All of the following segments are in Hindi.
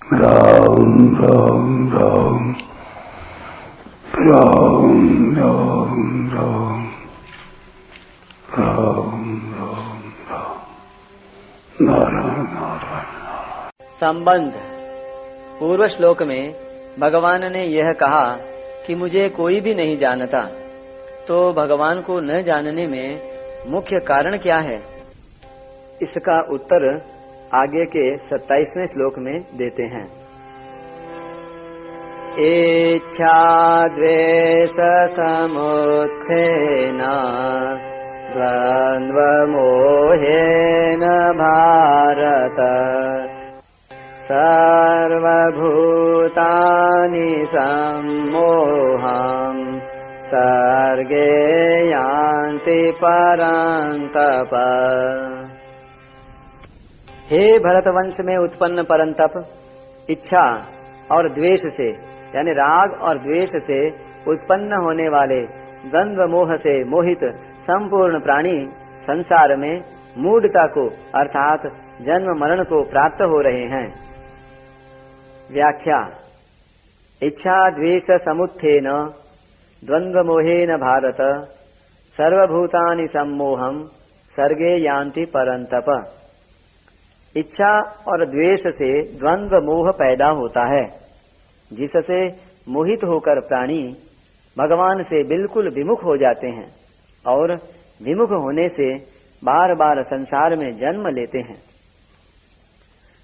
राम राम राम राम राम राम राम राम राम नारायण नारायण। संबंध। पूर्व श्लोक में भगवान ने यह कहा कि मुझे कोई भी नहीं जानता, तो भगवान को न जानने में मुख्य कारण क्या है? इसका उत्तर आगे के 27वें श्लोक में देते हैं। इच्छा द्वेष समुत्थेन द्वन्द्व मोहेन भारत सर्वभूतानि सम्मोहम् सर्गे यान्ति परन्तप। हे भरतवंश में उत्पन्न परंतप, इच्छा और द्वेष से यानी राग और द्वेष से उत्पन्न होने वाले द्वंद्व मोह से मोहित संपूर्ण प्राणी संसार में मूढ़ता को अर्थात जन्म मरण को प्राप्त हो रहे हैं। व्याख्या। इच्छा द्वेष समुत्थेन द्वंद्व मोहेन भारत सर्वभूतानि सम्मोहम् सर्गे यान्ति परन्तप। इच्छा और द्वेष से द्वंद्व मोह पैदा होता है, जिससे मोहित होकर प्राणी भगवान से बिल्कुल विमुख हो जाते हैं और विमुख होने से बार बार संसार में जन्म लेते हैं।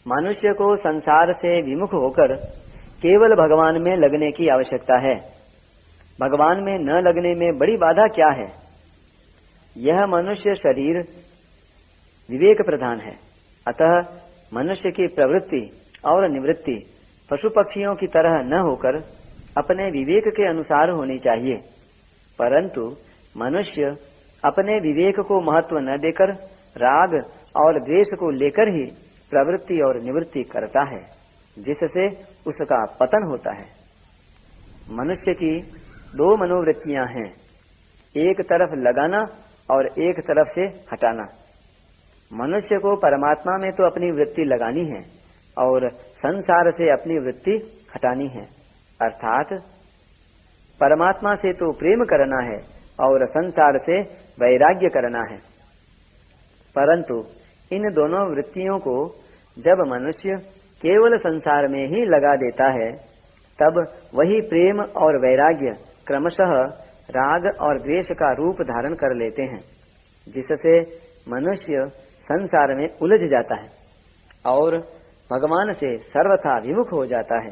मनुष्य को संसार से विमुख होकर केवल भगवान में लगने की आवश्यकता है। भगवान में न लगने में बड़ी बाधा क्या है? यह मनुष्य शरीर विवेक प्रधान है, अतः मनुष्य की प्रवृत्ति और निवृत्ति पशु पक्षियों की तरह न होकर अपने विवेक के अनुसार होनी चाहिए। परंतु मनुष्य अपने विवेक को महत्व न देकर राग और द्वेष को लेकर ही प्रवृत्ति और निवृत्ति करता है, जिससे उसका पतन होता है। मनुष्य की दो मनोवृत्तियां हैं, एक तरफ लगाना और एक तरफ से हटाना। मनुष्य को परमात्मा में तो अपनी वृत्ति लगानी है और संसार से अपनी वृत्ति हटानी है, अर्थात परमात्मा से तो प्रेम करना है और संसार से वैराग्य करना है। परंतु इन दोनों वृत्तियों को जब मनुष्य केवल संसार में ही लगा देता है, तब वही प्रेम और वैराग्य क्रमशः राग और द्वेष का रूप धारण कर लेते हैं, जिससे मनुष्य संसार में उलझ जाता है और भगवान से सर्वथा विमुख हो जाता है।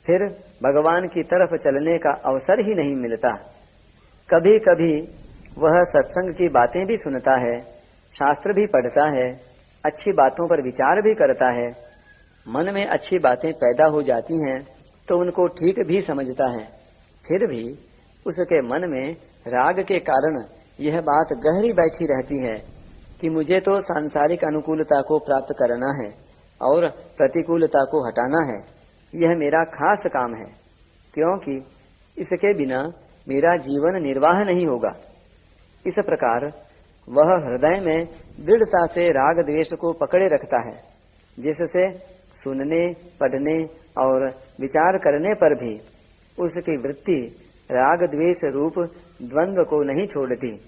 फिर भगवान की तरफ चलने का अवसर ही नहीं मिलता। कभी कभी वह सत्संग की बातें भी सुनता है, शास्त्र भी पढ़ता है, अच्छी बातों पर विचार भी करता है। मन में अच्छी बातें पैदा हो जाती हैं तो उनको ठीक भी समझता है। फिर भी उसके मन में राग के कारण यह बात गहरी बैठी रहती है कि मुझे तो सांसारिक अनुकूलता को प्राप्त करना है और प्रतिकूलता को हटाना है। यह मेरा खास काम है, क्योंकि इसके बिना मेरा जीवन निर्वाह नहीं होगा। इस प्रकार वह हृदय में दृढ़ता से राग द्वेष को पकड़े रखता है, जिससे सुनने, पढ़ने और विचार करने पर भी उसकी वृत्ति राग द्वेष रूप द्वंद्व को नहीं छोड़ती।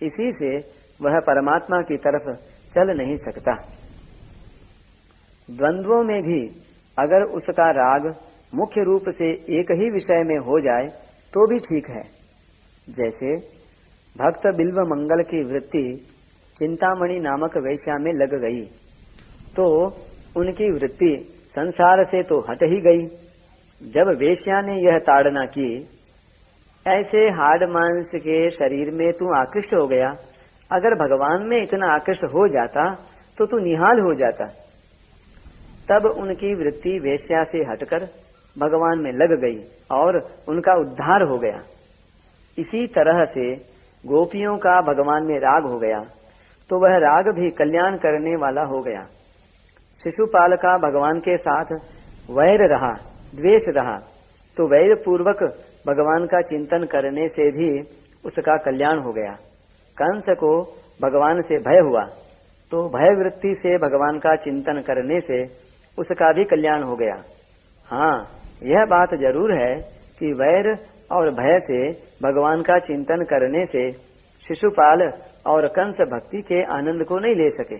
इसी से वह परमात्मा की तरफ चल नहीं सकता। द्वंद्वों में भी अगर उसका राग मुख्य रूप से एक ही विषय में हो जाए तो भी ठीक है। जैसे भक्त बिल्व मंगल की वृत्ति चिंतामणि नामक वेश्या में लग गई, तो उनकी वृत्ति संसार से तो हट ही गई। जब वेश्या ने यह ताड़ना की, ऐसे हाड़ मांस के शरीर में तू आकृष्ट हो गया, अगर भगवान में इतना आकृष्ट हो जाता तो तू निहाल हो जाता। तब उनकी वृत्ति वेश्या से हटकर भगवान में लग गई और उनका उद्धार हो गया। इसी तरह से गोपियों का भगवान में राग हो गया तो वह राग भी कल्याण करने वाला हो गया। शिशुपाल का भगवान के साथ वैर रहा, द्वेष रहा, तो वैर पूर्वक भगवान का चिंतन करने से भी उसका कल्याण हो गया। कंस को भगवान से भय हुआ तो भय वृत्ति से भगवान का चिंतन करने से उसका भी कल्याण हो गया। हाँ, यह बात जरूर है कि वैर और भय से भगवान का चिंतन करने से शिशुपाल और कंस भक्ति के आनंद को नहीं ले सके।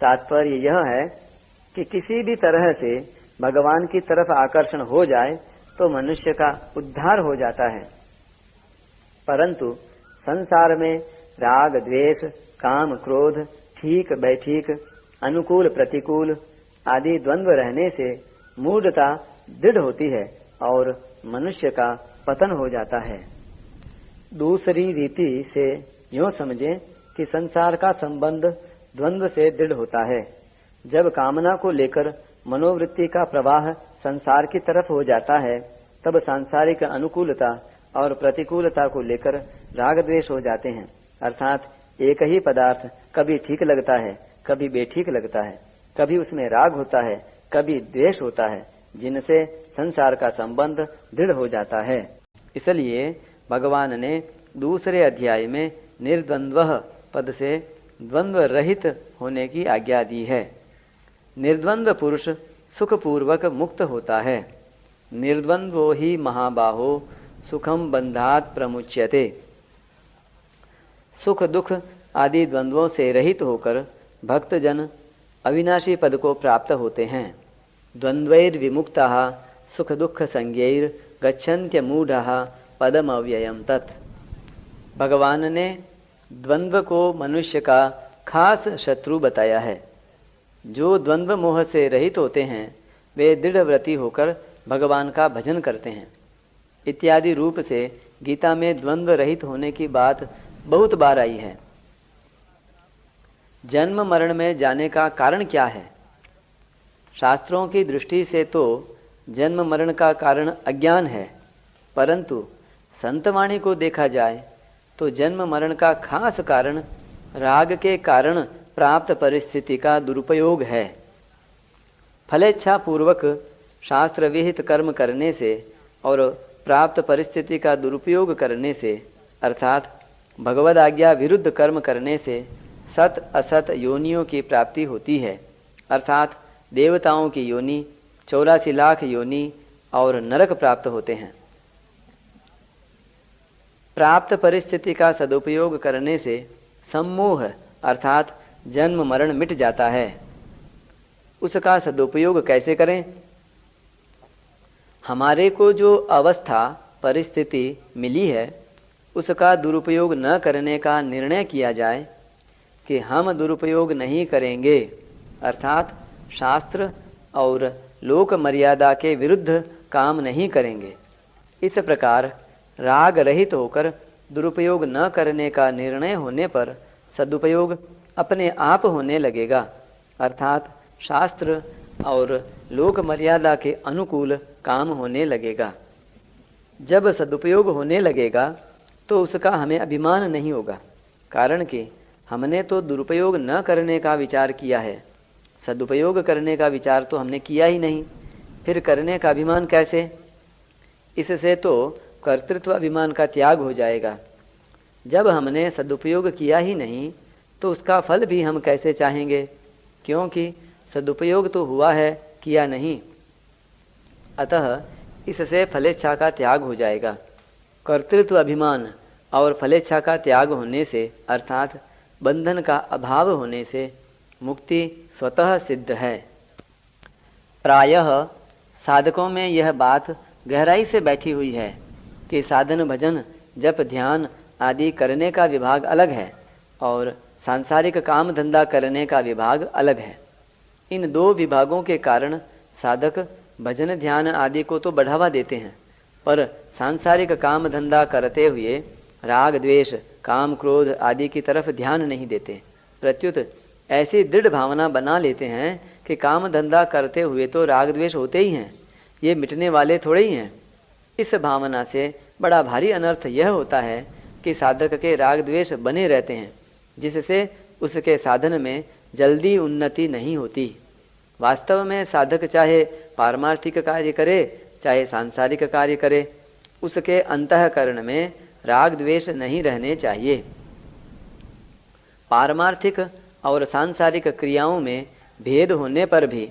तात्पर्य यह है कि किसी भी तरह से भगवान की तरफ आकर्षण हो जाए तो मनुष्य का उद्धार हो जाता है। परंतु संसार में राग, द्वेष, काम, क्रोध, ठीक बैठीक, अनुकूल प्रतिकूल आदि द्वंद्व रहने से मूढ़ता दृढ़ होती है और मनुष्य का पतन हो जाता है। दूसरी रीति से यूं समझें कि संसार का संबंध द्वंद्व से दृढ़ होता है। जब कामना को लेकर मनोवृत्ति का प्रवाह संसार की तरफ हो जाता है, तब सांसारिक अनुकूलता और प्रतिकूलता को लेकर राग द्वेष हो जाते हैं। अर्थात एक ही पदार्थ कभी ठीक लगता है, कभी बेठीक लगता है, कभी उसमें राग होता है, कभी द्वेष होता है, जिनसे संसार का संबंध दृढ़ हो जाता है। इसलिए भगवान ने दूसरे अध्याय में निर्द्वंद्वः पद से द्वंद्व रहित होने की आज्ञा दी है। निर्द्वंद्व पुरुष सुखपूर्वक मुक्त होता है। निर्द्वंद्वो ही महाबाहो सुखम बंधात प्रमुच्यते। सुख दुख आदि द्वंद्वों से रहित होकर भक्तजन अविनाशी पद को प्राप्त होते हैं। द्वंद्वैर विमुक्ताः सुख दुख संज्ञैर गच्छन्त्य मूढ़ाः पदम अव्ययम तत्। भगवान ने द्वंद्व को मनुष्य का खास शत्रु बताया है। जो द्वंद्व मोह से रहित होते हैं वे दृढ़व्रती होकर भगवान का भजन करते हैं। इत्यादि रूप से गीता में द्वंद्व रहित होने की बात बहुत बार आई है। जन्म मरण में जाने का कारण क्या है? शास्त्रों की दृष्टि से तो जन्म मरण का कारण अज्ञान है, परंतु संतवाणी को देखा जाए तो जन्म मरण का खास कारण राग के कारण प्राप्त परिस्थिति का दुरुपयोग है। फलेच्छा पूर्वक शास्त्र विहित कर्म करने से और प्राप्त परिस्थिति का दुरुपयोग करने से, अर्थात भगवद आज्ञा विरुद्ध कर्म करने से सत असत योनियों की प्राप्ति होती है। अर्थात देवताओं की योनि, 84 लाख योनि और नरक प्राप्त होते हैं। प्राप्त परिस्थिति का सदुपयोग करने से सम्मोह अर्थात जन्म मरण मिट जाता है। उसका सदुपयोग कैसे करें? हमारे को जो अवस्था परिस्थिति मिली है उसका दुरुपयोग न करने का निर्णय किया जाए कि हम दुरुपयोग नहीं करेंगे, अर्थात शास्त्र और लोक मर्यादा के विरुद्ध काम नहीं करेंगे। इस प्रकार राग रहित होकर दुरुपयोग न करने का निर्णय होने पर सदुपयोग अपने आप होने लगेगा, अर्थात शास्त्र और लोक मर्यादा के अनुकूल काम होने लगेगा। जब सदुपयोग होने लगेगा तो उसका हमें अभिमान नहीं होगा, कारण कि हमने तो दुरुपयोग न करने का विचार किया है, सदुपयोग करने का विचार तो हमने किया ही नहीं, फिर करने का अभिमान कैसे? इससे तो कर्तृत्व अभिमान का त्याग हो जाएगा। जब हमने सदुपयोग किया ही नहीं तो उसका फल भी हम कैसे चाहेंगे, क्योंकि सदुपयोग तो हुआ है, किया नहीं। अतः इससे फलेच्छा का त्याग हो जाएगा। कर्तृत्व अभिमान और फलेच्छा का त्याग होने से, अर्थात बंधन का अभाव होने से मुक्ति स्वतः सिद्ध है। प्रायः साधकों में यह बात गहराई से बैठी हुई है कि साधन भजन जप ध्यान आदि करने का विभाग अलग है और सांसारिक काम धंधा करने का विभाग अलग है। इन दो विभागों के कारण साधक भजन ध्यान आदि को तो बढ़ावा देते हैं, पर सांसारिक काम धंधा करते हुए राग द्वेष काम क्रोध आदि की तरफ ध्यान नहीं देते। प्रत्युत ऐसी दृढ़ भावना बना लेते हैं कि काम धंधा करते हुए तो राग द्वेष होते ही हैं, ये मिटने वाले थोड़े ही हैं। इस भावना से बड़ा भारी अनर्थ यह होता है कि साधक के राग द्वेष बने रहते हैं, जिससे उसके साधन में जल्दी उन्नति नहीं होती। वास्तव में साधक चाहे पारमार्थिक कार्य करे चाहे सांसारिक कार्य करे, उसके अंतःकरण में राग द्वेष नहीं रहने चाहिए। पारमार्थिक और सांसारिक क्रियाओं में भेद होने पर भी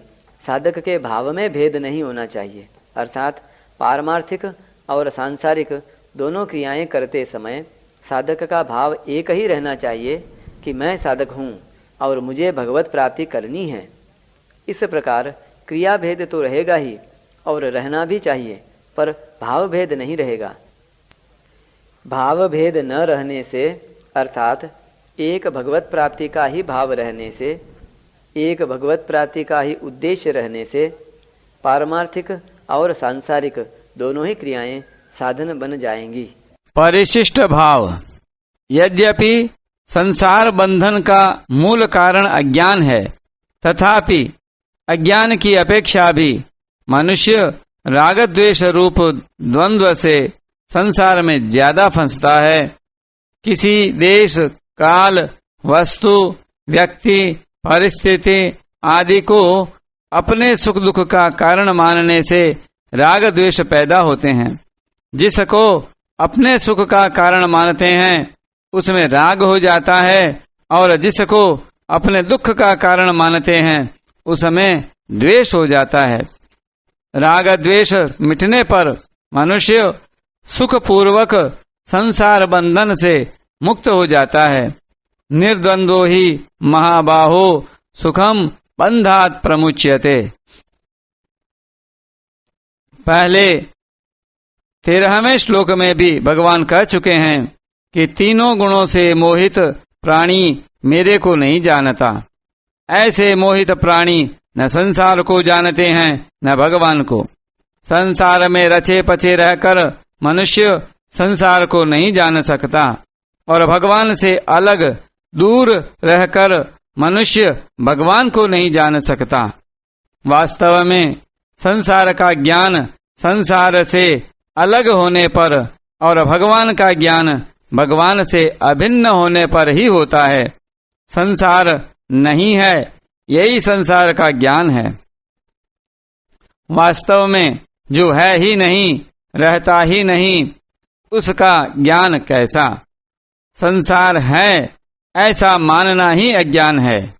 साधक के भाव में भेद नहीं होना चाहिए, अर्थात पारमार्थिक और सांसारिक दोनों क्रियाएं करते समय साधक का भाव एक ही रहना चाहिए कि मैं साधक हूं और मुझे भगवत प्राप्ति करनी है। इस प्रकार क्रिया भेद तो रहेगा ही और रहना भी चाहिए, पर भाव भेद नहीं रहेगा। भाव भेद न रहने से, अर्थात एक भगवत प्राप्ति का ही भाव रहने से, एक भगवत प्राप्ति का ही उद्देश्य रहने से पारमार्थिक और सांसारिक दोनों ही क्रियाएं साधन बन जाएंगी। परिशिष्ट भाव। यद्यपि संसार बंधन का मूल कारण अज्ञान है, तथापि अज्ञान की अपेक्षा भी मनुष्य राग द्वेष रूप द्वंद्व से संसार में ज्यादा फंसता है। किसी देश, काल, वस्तु, व्यक्ति, परिस्थिति आदि को अपने सुख दुख का कारण मानने से राग द्वेष पैदा होते हैं। जिसको अपने सुख का कारण मानते हैं उसमें राग हो जाता है, और जिसको अपने दुख का कारण मानते हैं उसमें द्वेष हो जाता है। राग द्वेष मिटने पर मनुष्य सुख पूर्वक संसार बंधन से मुक्त हो जाता है। निर्द्वंद्वो ही महाबाहो सुखम बंधात प्रमुच्यते। पहले 13वें श्लोक में भी भगवान कह चुके हैं कि तीनों गुणों से मोहित प्राणी मेरे को नहीं जानता। ऐसे मोहित प्राणी न संसार को जानते हैं न भगवान को। संसार में रचे पचे रहकर मनुष्य संसार को नहीं जान सकता, और भगवान से अलग दूर रहकर मनुष्य भगवान को नहीं जान सकता। वास्तव में संसार का ज्ञान संसार से अलग होने पर और भगवान का ज्ञान भगवान से अभिन्न होने पर ही होता है। संसार नहीं है, यही संसार का ज्ञान है। वास्तव में जो है ही नहीं, रहता ही नहीं, उसका ज्ञान कैसा? संसार है ऐसा मानना ही अज्ञान है।